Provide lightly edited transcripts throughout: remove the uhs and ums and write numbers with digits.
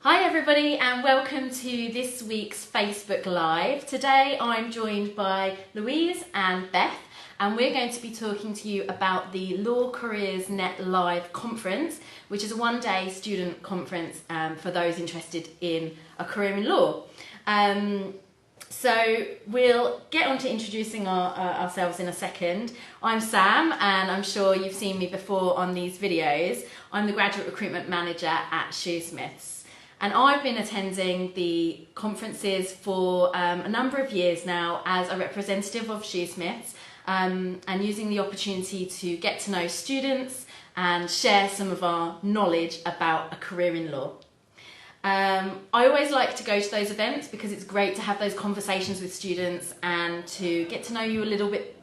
Hi everybody and welcome to this week's Facebook Live. Today I'm joined by Louise and Beth and we're going to be talking to you about the LawCareersNetLIVE conference, which is a one-day student conference for those interested in a career in law. So we'll get on to introducing ourselves in a second. I'm Sam and I'm sure you've seen me before on these videos. I'm the Graduate Recruitment Manager at Shoosmiths. And I've been attending the conferences for a number of years now as a representative of Shoosmiths and using the opportunity to get to know students and share some of our knowledge about a career in law. I always like to go to those events because it's great to have those conversations with students and to get to know you a little bit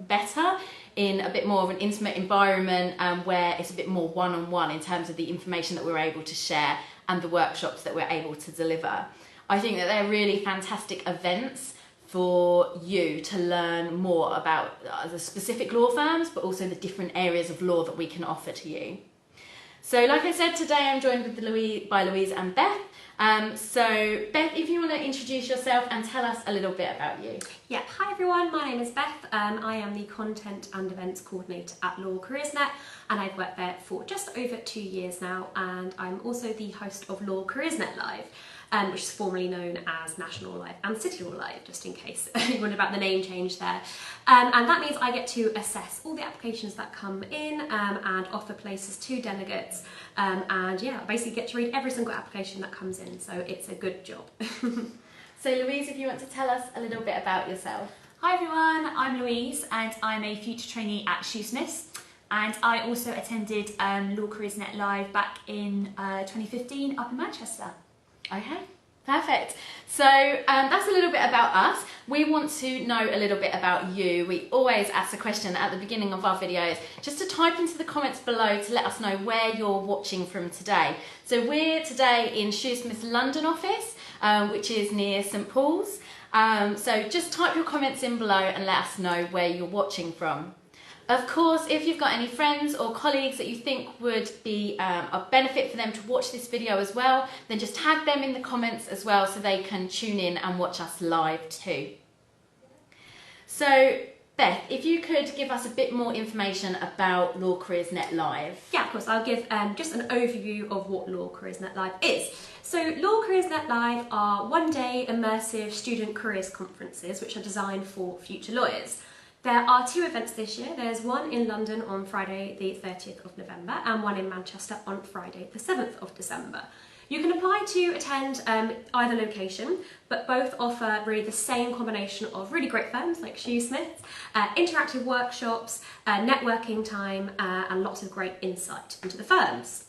better in a bit more of an intimate environment where it's a bit more one-on-one in terms of the information that we're able to share and the workshops that we're able to deliver. I think that they're really fantastic events for you to learn more about the specific law firms, but also the different areas of law that we can offer to you. So like I said, today I'm joined by Louise and Beth. So Beth, if you want to introduce yourself and tell us a little bit about you. Yeah, hi everyone, my name is Beth. I am the Content and Events Coordinator at LawCareersNet and I've worked there for just over 2 years now, and I'm also the host of LawCareersNetLIVE, which is formerly known as National Live and City Law Live, just in case you wonder about the name change there. And that means I get to assess all the applications that come in and offer places to delegates. And yeah, I basically get to read every single application that comes in, so it's a good job. So Louise, if you want to tell us a little bit about yourself. Hi everyone, I'm Louise and I'm a future trainee at Shoosmiths, and I also attended LawCareersNetLIVE back in 2015 up in Manchester. Okay, perfect. So that's a little bit about us. We want to know a little bit about you. We always ask the question at the beginning of our videos, just to type into the comments below to let us know where you're watching from today. So we're today in Shoosmiths London office, which is near St Paul's. So just type your comments in below and let us know where you're watching from. Of course, if you've got any friends or colleagues that you think would be of benefit for them to watch this video as well, then just tag them in the comments as well so they can tune in and watch us live too. So Beth, if you could give us a bit more information about LawCareersNetLIVE. Yeah, of course, I'll give just an overview of what LawCareersNetLIVE is. So LawCareersNetLIVE are one-day immersive student careers conferences which are designed for future lawyers. There are 2 events this year. There's one in London on Friday the 30th of November and one in Manchester on Friday the 7th of December. You can apply to attend either location, but both offer really the same combination of really great firms like Shoosmiths, interactive workshops, networking time, and lots of great insight into the firms.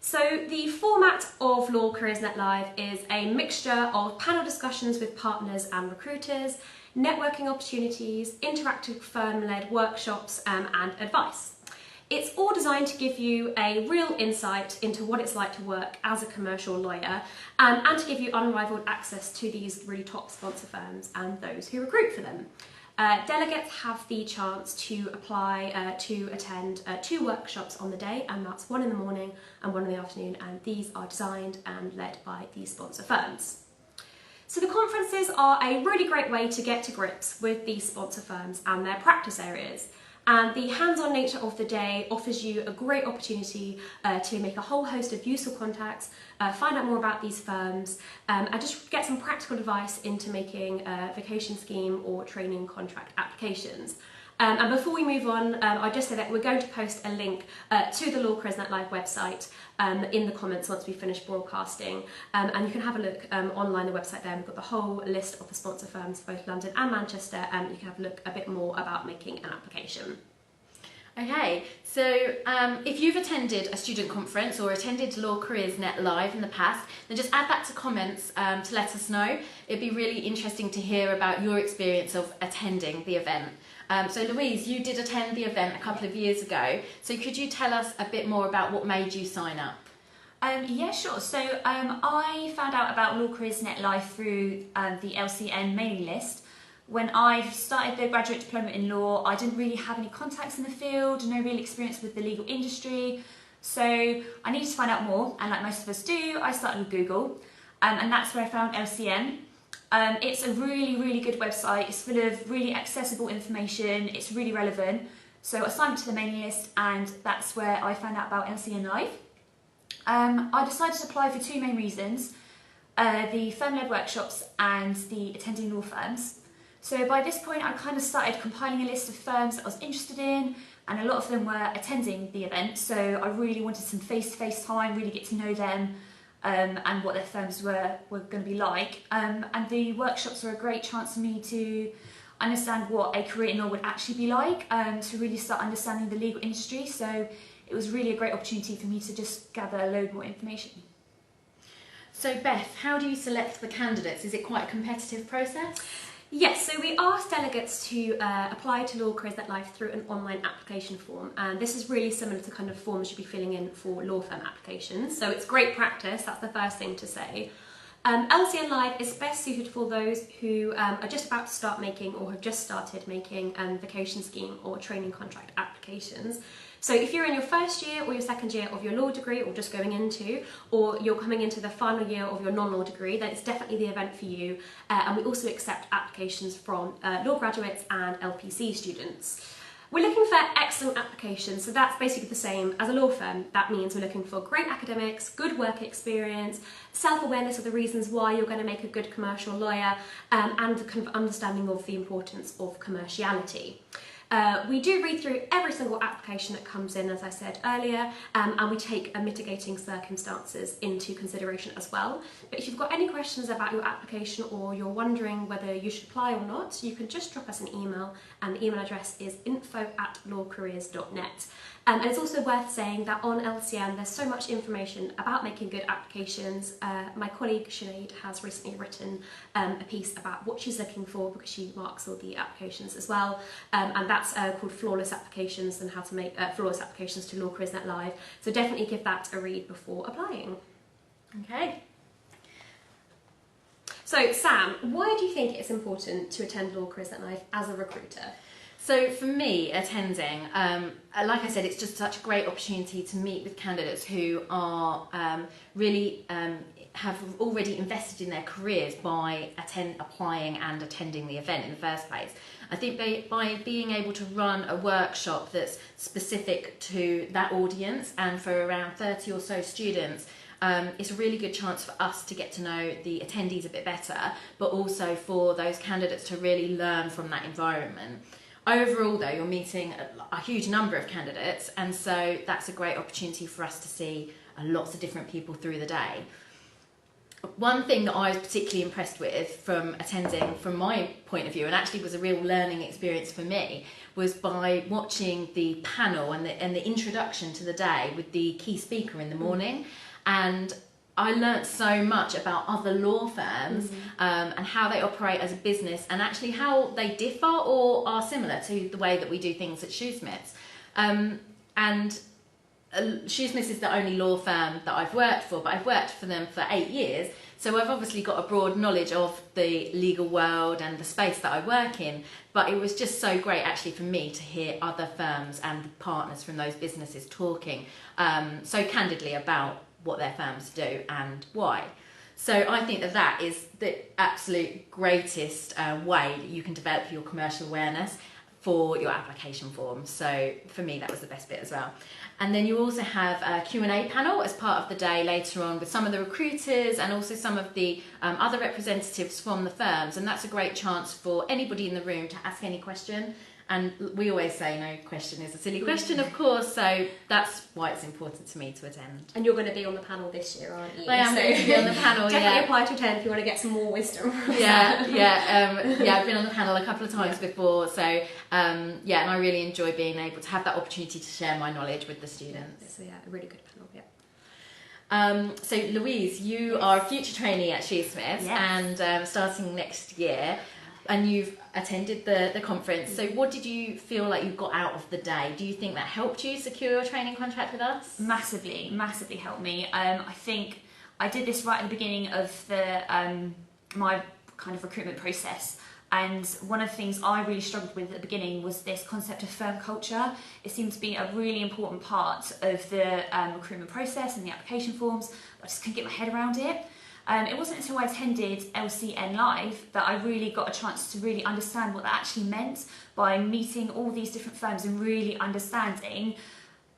So the format of LawCareersNetLIVE is a mixture of panel discussions with partners and recruiters, networking opportunities, interactive firm-led workshops and advice. It's all designed to give you a real insight into what it's like to work as a commercial lawyer and to give you unrivaled access to these really top sponsor firms and those who recruit for them. Delegates have the chance to apply to attend 2 workshops on the day, and that's one in the morning and one in the afternoon, and these are designed and led by these sponsor firms. So the conferences are a really great way to get to grips with these sponsor firms and their practice areas. And the hands-on nature of the day offers you a great opportunity to make a whole host of useful contacts, find out more about these firms, and just get some practical advice into making a vacation scheme or training contract applications. And before we move on, I'll just say that we're going to post a link to the LawCareersNetLIVE website in the comments once we finish broadcasting, and you can have a look online, the website there. We've got the whole list of the sponsor firms, both London and Manchester, and you can have a look a bit more about making an application. Okay, so if you've attended a student conference or attended LawCareersNetLIVE in the past, then just add that to comments to let us know. It'd be really interesting to hear about your experience of attending the event. So Louise, you did attend the event a couple of years ago, so could you tell us a bit more about what made you sign up? Yeah, sure. So I found out about LawCareersNetLIVE through the LCN mailing list. When I started the graduate diploma in law, I didn't really have any contacts in the field, no real experience with the legal industry. So I needed to find out more, and like most of us do, I started with Google, and that's where I found LCN. It's a really, really good website. It's full of really accessible information. It's really relevant. So I signed up to the mailing list, and that's where I found out about LCNLIVE. I decided to apply for two main reasons, the firm-led workshops and the attending law firms. So by this point I kind of started compiling a list of firms that I was interested in, and a lot of them were attending the event, so I really wanted some face-to-face time, really get to know them and what their firms were going to be like. And the workshops were a great chance for me to understand what a career in law would actually be like, to really start understanding the legal industry. So it was really a great opportunity for me to just gather a load more information. So Beth, how do you select the candidates? Is it quite a competitive process? Yes, so we asked delegates to apply to LawCareersNetLIVE through an online application form, and this is really similar to kind of forms you'd be filling in for law firm applications, so it's great practice, that's the first thing to say. LCNLIVE is best suited for those who are just about to start making or have just started making vacation scheme or training contract applications. So if you're in your first year or your second year of your law degree, or just going into, or you're coming into the final year of your non-law degree, then it's definitely the event for you. And we also accept applications from law graduates and LPC students. We're looking for excellent applications, so that's basically the same as a law firm. That means we're looking for great academics, good work experience, self-awareness of the reasons why you're going to make a good commercial lawyer, and the kind of understanding of the importance of commerciality. We do read through every single application that comes in, as I said earlier, and we take mitigating circumstances into consideration as well. But if you've got any questions about your application, or you're wondering whether you should apply or not, you can just drop us an email, and the email address is info@lawcareers.net. And it's also worth saying that on LCN there's so much information about making good applications. My colleague Sinead has recently written a piece about what she's looking for, because she marks all the applications as well, and that's called Flawless Applications, and how to make flawless applications to LawCareersNetLIVE. So definitely give that a read before applying. Okay. So Sam, why do you think it's important to attend LawCareersNetLIVE as a recruiter? So for me, attending, like I said, it's just such a great opportunity to meet with candidates who are really have already invested in their careers by applying and attending the event in the first place. I think by being able to run a workshop that's specific to that audience, and for around 30 or so students, it's a really good chance for us to get to know the attendees a bit better, but also for those candidates to really learn from that environment. Overall though, you're meeting a huge number of candidates, and so that's a great opportunity for us to see lots of different people through the day. One thing that I was particularly impressed with from attending, from my point of view, and actually was a real learning experience for me, was by watching the panel and the introduction to the day with the key speaker in the morning. And I learnt so much about other law firms and how they operate as a business, and actually how they differ or are similar to the way that we do things at Shoosmiths. Shoosmiths is the only law firm that I've worked for, but I've worked for them for 8 years, so I've obviously got a broad knowledge of the legal world and the space that I work in, but it was just so great actually for me to hear other firms and partners from those businesses talking so candidly about what their firms do and why. So I think that is the absolute greatest way that you can develop your commercial awareness for your application form. So for me, that was the best bit as well. And then you also have a Q&A panel as part of the day later on with some of the recruiters and also some of the other representatives from the firms. And that's a great chance for anybody in the room to ask any question. And we always say no question is a silly question, of course, so that's why it's important to me to attend. And you're going to be on the panel this year, aren't you? I am going to be on the panel, definitely apply to attend if you want to get some more wisdom. Yeah, I've been on the panel a couple of times before, so and I really enjoy being able to have that opportunity to share my knowledge with the students. So a really good panel, So Louise, you are a future trainee at Shoosmiths and starting next year. And you've attended the conference, so what did you feel like you got out of the day? Do you think that helped you secure your training contract with us? Massively helped me. I think I did this right at the beginning of the my kind of recruitment process, And one of the things I really struggled with at the beginning was this concept of firm culture. It seemed to be a really important part of the recruitment process and the application forms. I just couldn't get my head around it. It wasn't until I attended LCNLIVE that I really got a chance to really understand what that actually meant by meeting all these different firms and really understanding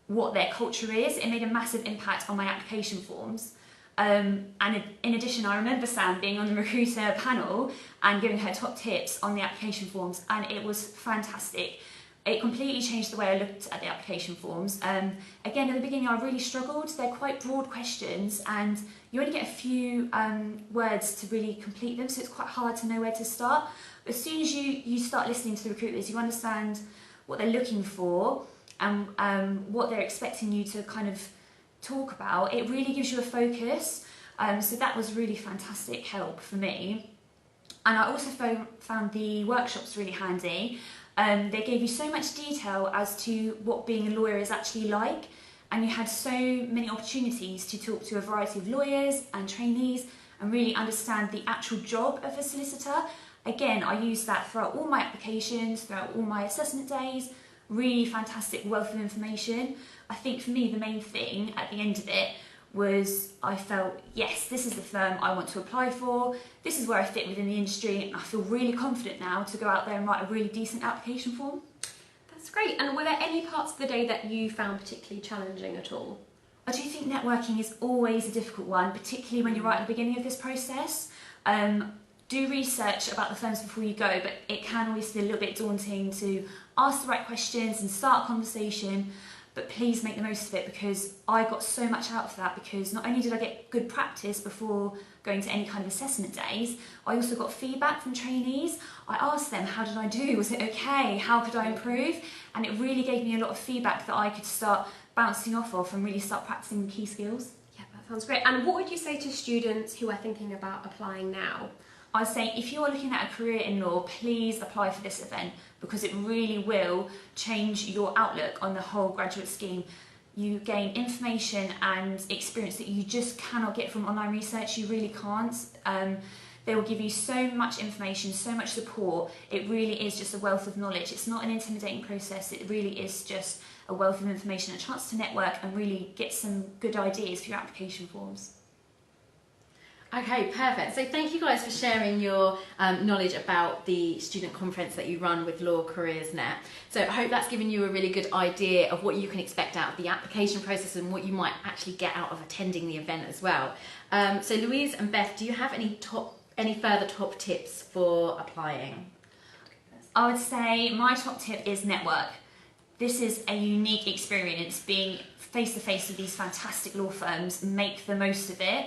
what their culture is. It made a massive impact on my application forms. And in addition, I remember Sam being on the recruiter panel and giving her top tips on the application forms, and it was fantastic. It completely changed the way I looked at the application forms. Again, in the beginning, I really struggled. They're quite broad questions, and you only get a few words to really complete them, so it's quite hard to know where to start. But as soon as you start listening to the recruiters, you understand what they're looking for and what they're expecting you to kind of talk about. It really gives you a focus. So that was really fantastic help for me. And I also found the workshops really handy. They gave you so much detail as to what being a lawyer is actually like, and you had so many opportunities to talk to a variety of lawyers and trainees and really understand the actual job of a solicitor. Again, I used that throughout all my applications, throughout all my assessment days. Really fantastic wealth of information. I think for me the main thing at the end of it was I felt, yes, this is the firm I want to apply for, this is where I fit within the industry, and I feel really confident now to go out there and write a really decent application form. That's great. And were there any parts of the day that you found particularly challenging at all? I do think networking is always a difficult one, particularly when you're right at the beginning of this process. Do research about the firms before you go, but it can always be a little bit daunting to ask the right questions and start a conversation, but please make the most of it, because I got so much out of that, because not only did I get good practice before going to any kind of assessment days, I also got feedback from trainees. I asked them, how did I do? Was it okay? How could I improve? And it really gave me a lot of feedback that I could start bouncing off of and really start practicing the key skills. Yeah, that sounds great. And what would you say to students who are thinking about applying now? I'd say if you're looking at a career in law, please apply for this event, because it really will change your outlook on the whole graduate scheme. You gain information and experience that you just cannot get from online research. You really can't. They will give you so much information, so much support. It really is just a wealth of knowledge. It's not an intimidating process. It really is just a wealth of information, a chance to network and really get some good ideas for your application forms. Okay, perfect. So thank you guys for sharing your knowledge about the student conference that you run with LawCareersNet. So I hope that's given you a really good idea of what you can expect out of the application process and what you might actually get out of attending the event as well. So Louise and Beth, do you have any further top tips for applying? I would say my top tip is network. This is a unique experience, being face to face with these fantastic law firms. Make the most of it.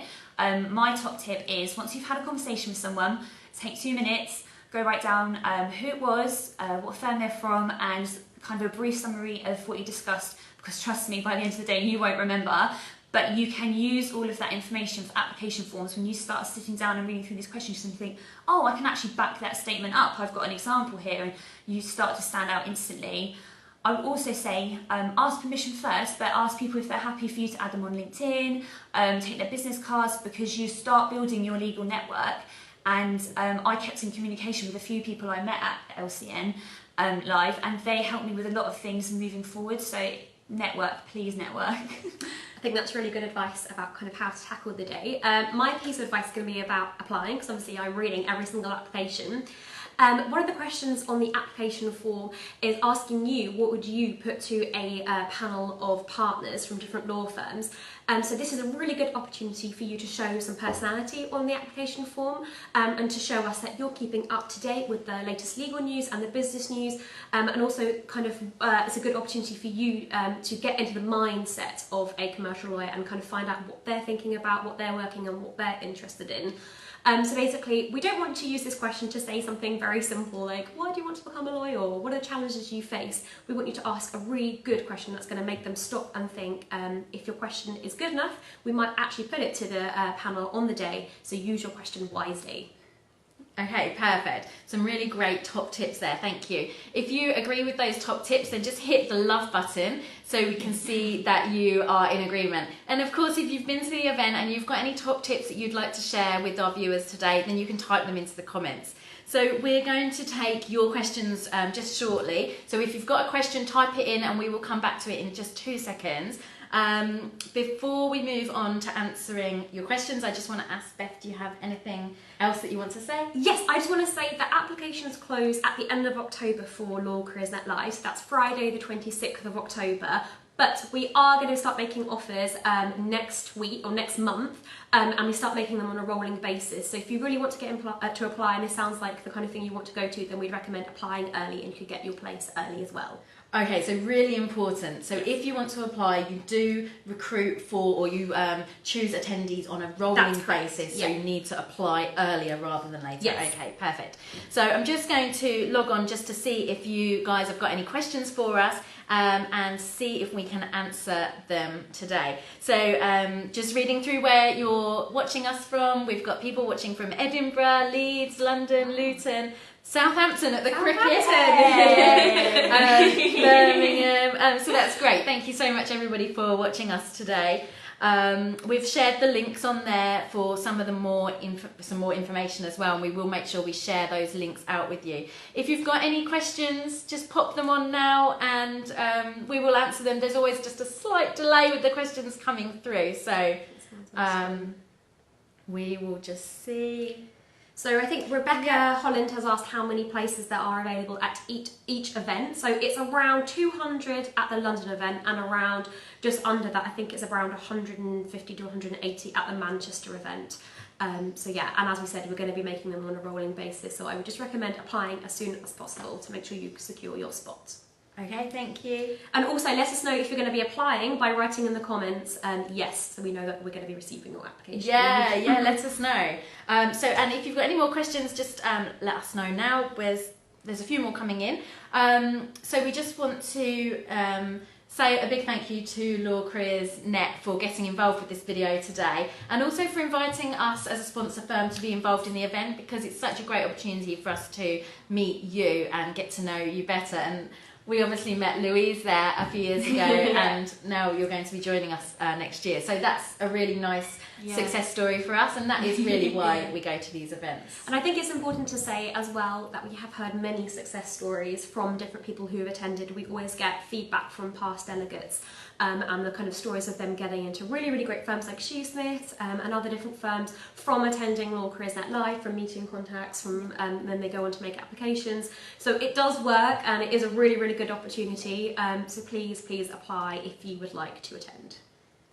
My top tip is, once you've had a conversation with someone, take 2 minutes, go write down who it was, what firm they're from, and kind of a brief summary of what you discussed, because trust me, by the end of the day you won't remember, but you can use all of that information for application forms. When you start sitting down and reading through these questions and think, oh, I can actually back that statement up, I've got an example here, and you start to stand out instantly. I would also say ask permission first, but ask people if they're happy for you to add them on LinkedIn, take their business cards, because you start building your legal network. And I kept in communication with a few people I met at LCNLIVE, and they helped me with a lot of things moving forward. So network, please network. I think that's really good advice about kind of how to tackle the day. My piece of advice is going to be about applying, because obviously I'm reading every single application. One of the questions on the application form is asking you what would you put to a panel of partners from different law firms. So this is a really good opportunity for you to show some personality on the application form, and to show us that you're keeping up to date with the latest legal news and the business news, and also kind of it's a good opportunity for you to get into the mindset of a commercial lawyer and kind of find out what they're thinking about, what they're working on, what they're interested in. So basically, we don't want to use this question to say something very simple like, why do you want to become a lawyer? Or what are the challenges you face? We want you to ask a really good question that's going to make them stop and think. If your question is good enough, we might actually put it to the panel on the day, so use your question wisely. Okay, perfect. Some really great top tips there, thank you. If you agree with those top tips, then just hit the love button so we can see that you are in agreement. And of course, if you've been to the event and you've got any top tips that you'd like to share with our viewers today, then you can type them into the comments. So we're going to take your questions just shortly. So if you've got a question, type it in and we will come back to it in just 2 seconds. Before we move on to answering your questions, I just want to ask Beth, do you have anything else that you want to say? Yes, I just want to say that applications close at the end of October for LawCareersNetLIVE, so that's Friday the 26th of October. But we are going to start making offers next week or next month, and we start making them on a rolling basis. So if you really want to get to apply, and it sounds like the kind of thing you want to go to, then we'd recommend applying early, and you could get your place early as well. Okay, so really important. So if you want to apply, you do recruit for, or you choose attendees on a rolling basis. So you need to apply earlier rather than later. Yes. Okay, perfect. So I'm just going to log on just to see if you guys have got any questions for us and see if we can answer them today. So just reading through where you're watching us from, we've got people watching from Edinburgh, Leeds, London, Luton, Southampton at the cricket, Birmingham. So that's great. Thank you so much, everybody, for watching us today. We've shared the links on there for some of the more information as well, and we will make sure we share those links out with you. If you've got any questions, just pop them on now, and we will answer them. There's always just a slight delay with the questions coming through, so we will just see. So I think Rebecca Holland has asked how many places there are available at each event. So it's around 200 at the London event and around just under that, I think it's around 150 to 180 at the Manchester event. So yeah, and as we said, we're going to be making them on a rolling basis. So I would just recommend applying as soon as possible to make sure you secure your spot. Okay, thank you. And also let us know if you're going to be applying by writing in the comments yes, so we know that we're going to be receiving your application. Yeah, let us know. And if you've got any more questions, just let us know now. There's a few more coming in. So we just want to say a big thank you to LawCareersNet for getting involved with this video today, and also for inviting us as a sponsor firm to be involved in the event, because it's such a great opportunity for us to meet you and get to know you better. And we obviously met Louise there a few years ago, and now you're going to be joining us next year. So that's a really nice success story for us, and that is really why we go to these events. And I think it's important to say as well that we have heard many success stories from different people who have attended. We always get feedback from past delegates and the kind of stories of them getting into really, really great firms like Shoosmiths and other different firms from attending LawCareersNetLIVE, from meeting contacts, from then they go on to make applications. So it does work, and it is a really, really good opportunity. So please apply if you would like to attend.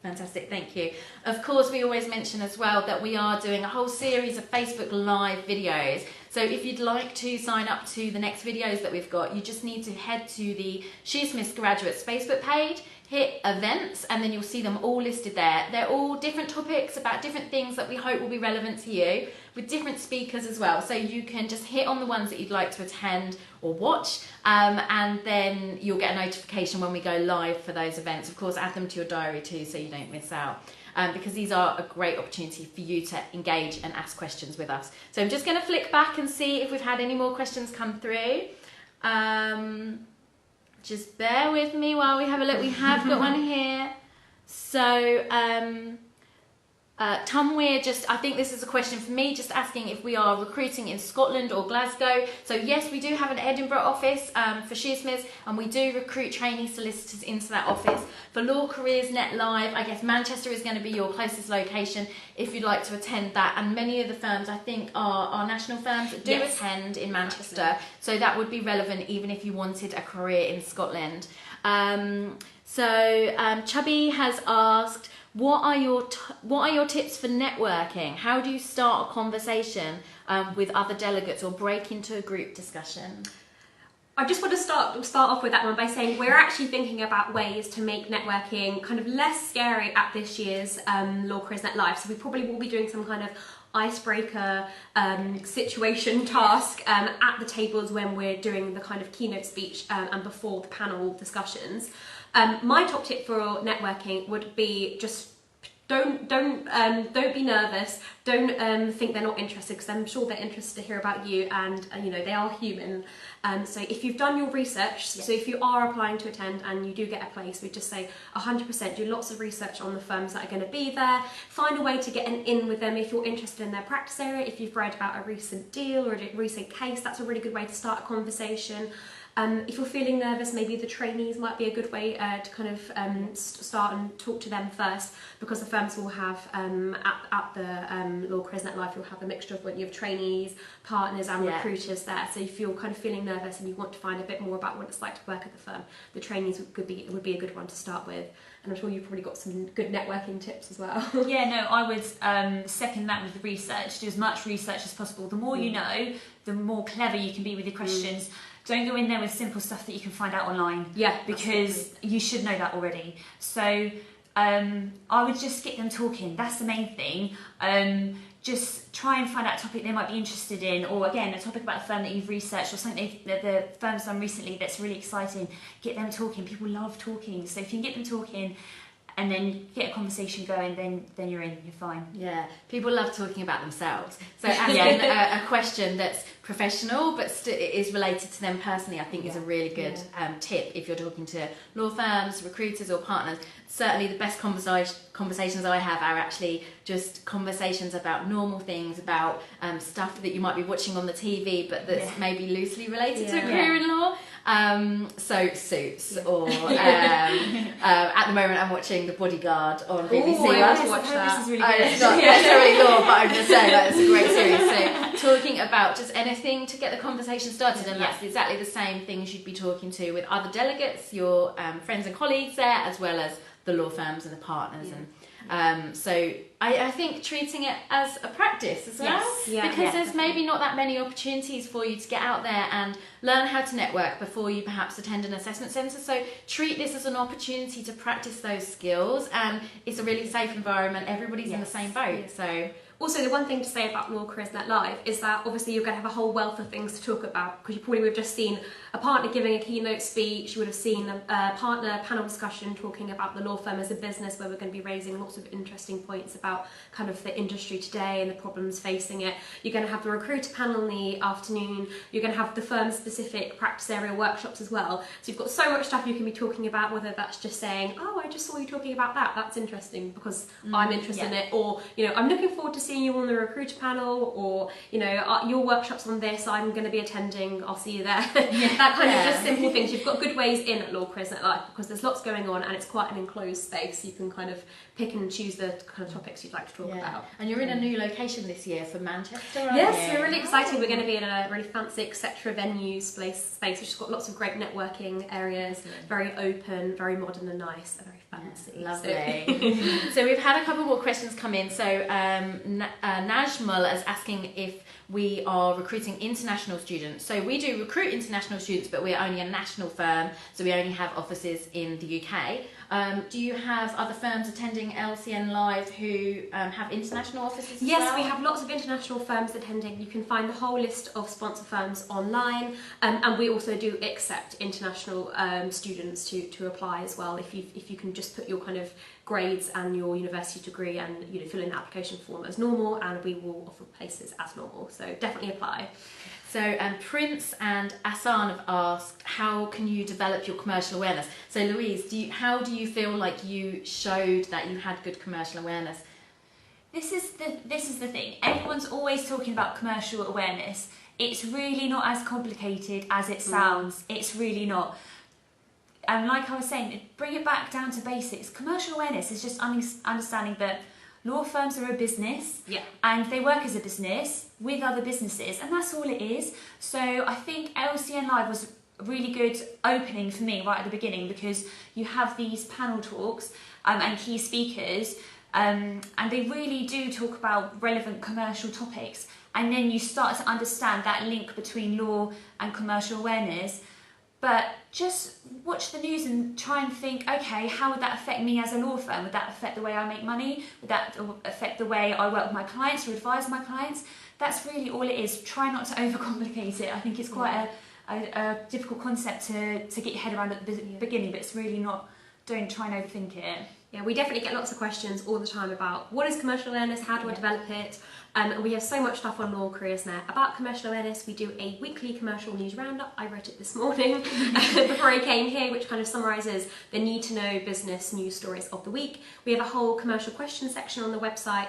Fantastic, thank you. Of course, we always mention as well that we are doing a whole series of Facebook Live videos. So if you'd like to sign up to the next videos that we've got, you just need to head to the Shoosmiths Graduates Facebook page, hit events, and then you'll see them all listed there. They're all different topics about different things that we hope will be relevant to you, with different speakers as well. So you can just hit on the ones that you'd like to attend or watch, and then you'll get a notification when we go live for those events. Of course, add them to your diary too, so you don't miss out. Because these are a great opportunity for you to engage and ask questions with us. So I'm just going to flick back and see if we've had any more questions come through. Just bear with me while we have a look. We have got one here. So Tumweir I think this is a question for me, just asking if we are recruiting in Scotland or Glasgow. So yes, we do have an Edinburgh office for Shoosmiths, and we do recruit trainee solicitors into that office. For LawCareersNetLIVE, I guess Manchester is going to be your closest location if you'd like to attend that. And many of the firms, I think, are national firms that do attend in Manchester. Absolutely. So that would be relevant even if you wanted a career in Scotland. Chubby has asked, what are your tips for networking? How do you start a conversation with other delegates or break into a group discussion? I just want to start off with that one by saying we're actually thinking about ways to make networking kind of less scary at this year's LawCareersNetLIVE. So we probably will be doing some kind of icebreaker situation task at the tables when we're doing the kind of keynote speech and before the panel discussions. My top tip for networking would be just Don't be nervous. Don't think they're not interested, because I'm sure they're interested to hear about you, and you know, they are human. So if you've done your research, so if you are applying to attend and you do get a place, we just say 100% do lots of research on the firms that are going to be there. Find a way to get an in with them if you're interested in their practice area. If you've read about a recent deal or a recent case, that's a really good way to start a conversation. If you're feeling nervous, maybe the trainees might be a good way to kind of start and talk to them first, because the firms will have, at the LawCareersNetLIVE, you'll have a mixture of when you have trainees, partners and recruiters there. So if you're kind of feeling nervous and you want to find a bit more about what it's like to work at the firm, the trainees would be a good one to start with. And I'm sure you've probably got some good networking tips as well. Yeah, no, I would second that with the research. Do as much research as possible. The more you know, the more clever you can be with your questions. Don't go in there with simple stuff that you can find out online. Yeah, because you should know that already. So I would just get them talking. That's the main thing. Just try and find out a topic they might be interested in, or again, a topic about a firm that you've researched, or something that the firm's done recently that's really exciting. Get them talking. People love talking. So if you can get them talking and then get a conversation going, then you're in, you're fine. Yeah, people love talking about themselves. So asking a question that's professional but is related to them personally, I think is a really good tip if you're talking to law firms, recruiters or partners. Certainly the best conversations I have are actually just conversations about normal things, about stuff that you might be watching on the TV but that's maybe loosely related to a career in law. So Suits, or at the moment I'm watching The Bodyguard on BBC. I have to watch that. This is really good. It's not necessarily law, but I'm just saying that it's a great series. So talking about just anything to get the conversation started, and that's exactly the same things you'd be talking to with other delegates, your friends and colleagues there, as well as the law firms and the partners. And so I think treating it as a practice as well, because there's maybe not that many opportunities for you to get out there and learn how to network before you perhaps attend an assessment centre. So treat this as an opportunity to practice those skills, and it's a really safe environment. Everybody's in the same boat. So also, the one thing to say about LawCareersNetLIVE is that obviously you're going to have a whole wealth of things to talk about, because you probably would have just seen a partner giving a keynote speech, you would have seen a partner panel discussion talking about the law firm as a business, where we're going to be raising lots of interesting points about kind of the industry today and the problems facing it. You're going to have the recruiter panel in the afternoon, you're going to have the firm-specific practice area workshops as well. So you've got so much stuff you can be talking about, whether that's just saying, oh, I just saw you talking about that, that's interesting because I'm interested in it, or, you know, I'm looking forward to seeing you on the recruiter panel, or, you know, your workshops on this, I'm going to be attending, I'll see you there. That kind of just simple things. You've got good ways in at LawCareersNetLIVE, because there's lots going on and it's quite an enclosed space. You can kind of pick and choose the kind of topics you'd like to talk about. And you're in a new location this year for Manchester, aren't Yes, we're really excited. We're going to be in a really fancy etc. venue space which has got lots of great networking areas, very open, very modern and nice, very fancy. Lovely. So we've had a couple more questions come in. So Najmal is asking if we are recruiting international students. So we do recruit international students, but we're only a national firm, so we only have offices in the UK. Do you have other firms attending LCNLIVE who have international offices as well? Yes, we have lots of international firms attending. You can find the whole list of sponsor firms online, and we also do accept international students to apply as well. If you can just put your kind of grades and your university degree and, you know, fill in the application form as normal, and we will offer places as normal. So definitely apply. So Prince and Asan have asked, how can you develop your commercial awareness? So Louise, how do you feel like you showed that you had good commercial awareness? This is the thing. Everyone's always talking about commercial awareness. It's really not as complicated as it sounds. It's really not. And like I was saying, bring it back down to basics. Commercial awareness is just understanding that law firms are a business, and they work as a business with other businesses, and that's all it is. So I think LCNLIVE was a really good opening for me right at the beginning, because you have these panel talks and key speakers, and they really do talk about relevant commercial topics, and then you start to understand that link between law and commercial awareness. But just watch the news and try and think, okay, how would that affect me as a law firm? Would that affect the way I make money? Would that affect the way I work with my clients or advise my clients? That's really all it is. Try not to overcomplicate it. I think it's quite a difficult concept to get your head around at the beginning, but it's really not. Don't try and overthink it. Yeah, we definitely get lots of questions all the time about what is commercial awareness, how do I develop it? And we have so much stuff on Law Careers Net about commercial awareness. We do a weekly commercial news roundup. I wrote it this morning before I came here, which kind of summarises the need to know business news stories of the week. We have a whole commercial question section on the website.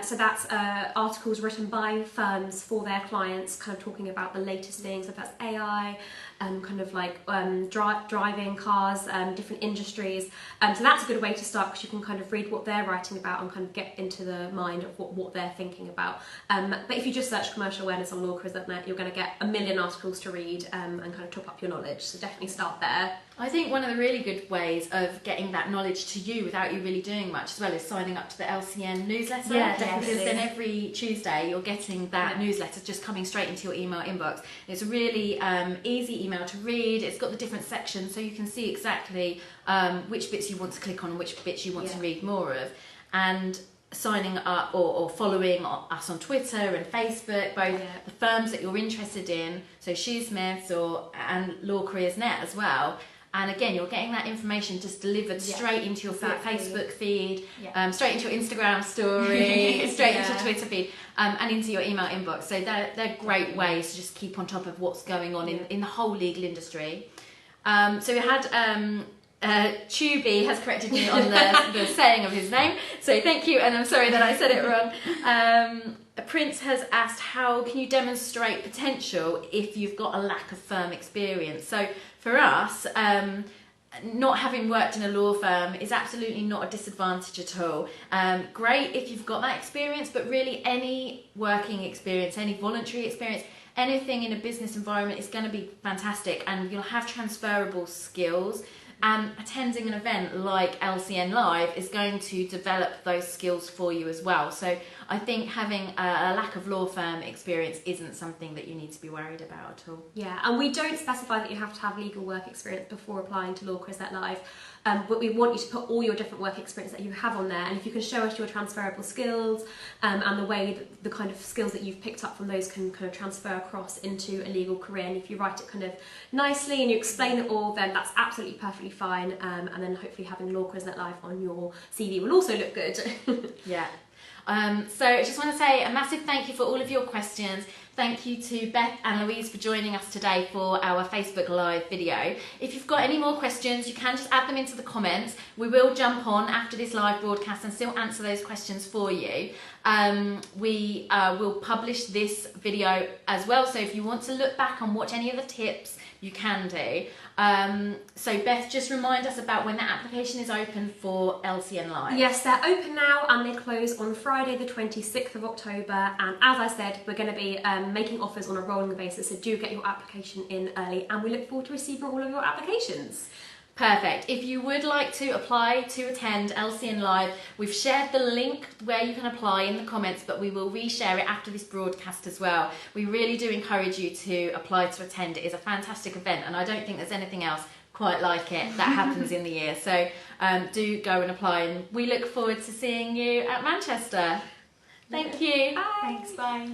So that's articles written by firms for their clients, kind of talking about the latest things, if that's AI, kind of like driving cars, different industries. So that's a good way to start, because you can kind of read what they're writing about and kind of get into the mind of what they're thinking about. But if you just search commercial awareness on LawCareersNet, you're going to get a million articles to read and kind of top up your knowledge. So definitely start there. I think one of the really good ways of getting that knowledge to you without you really doing much as well is signing up to the LCN newsletter. Yeah, definitely. Because then every Tuesday you're getting that newsletter just coming straight into your email inbox. It's a really easy email to read. It's got the different sections so you can see exactly which bits you want to click on and which bits you want to read more of. And signing up or following us on Twitter and Facebook, both the firms that you're interested in, so Shoosmiths and LawCareersNet as well. And again, you're getting that information just delivered straight into your Facebook feed, straight into your Instagram story, straight into your Twitter feed, and into your email inbox. So they're great ways to just keep on top of what's going on in the whole legal industry. So we had Tubi has corrected me on the saying of his name, so thank you, and I'm sorry that I said it wrong. Prince has asked, how can you demonstrate potential if you've got a lack of firm experience? So for us, not having worked in a law firm is absolutely not a disadvantage at all. Great if you've got that experience, but really any working experience, any voluntary experience, anything in a business environment is going to be fantastic, and you'll have transferable skills. And attending an event like LCNLIVE is going to develop those skills for you as well. So I think having a lack of law firm experience isn't something that you need to be worried about at all. Yeah, and we don't specify that you have to have legal work experience before applying to LawCareersNetLIVE. But we want you to put all your different work experience that you have on there, and if you can show us your transferable skills and the way that the kind of skills that you've picked up from those can kind of transfer across into a legal career, and if you write it kind of nicely and you explain it all, then that's absolutely perfectly fine. And then hopefully having LawCareersNetLIVE on your CV will also look good. Yeah. So I just want to say a massive thank you for all of your questions. Thank you to Beth and Louise for joining us today for our Facebook Live video. If you've got any more questions, you can just add them into the comments. We will jump on after this live broadcast and still answer those questions for you. We will publish this video as well, so if you want to look back and watch any of the tips, you can do. So Beth, just remind us about when the application is open for LCNLIVE. Yes, they're open now and they close on Friday the 26th of October, and as I said, we're going to be making offers on a rolling basis, so do get your application in early, and we look forward to receiving all of your applications. Perfect. If you would like to apply to attend LCNLIVE, we've shared the link where you can apply in the comments, but we will reshare it after this broadcast as well. We really do encourage you to apply to attend. It is a fantastic event, and I don't think there's anything else quite like it that happens in the year. So do go and apply, and we look forward to seeing you at Manchester. Thank you. Bye. Thanks, bye.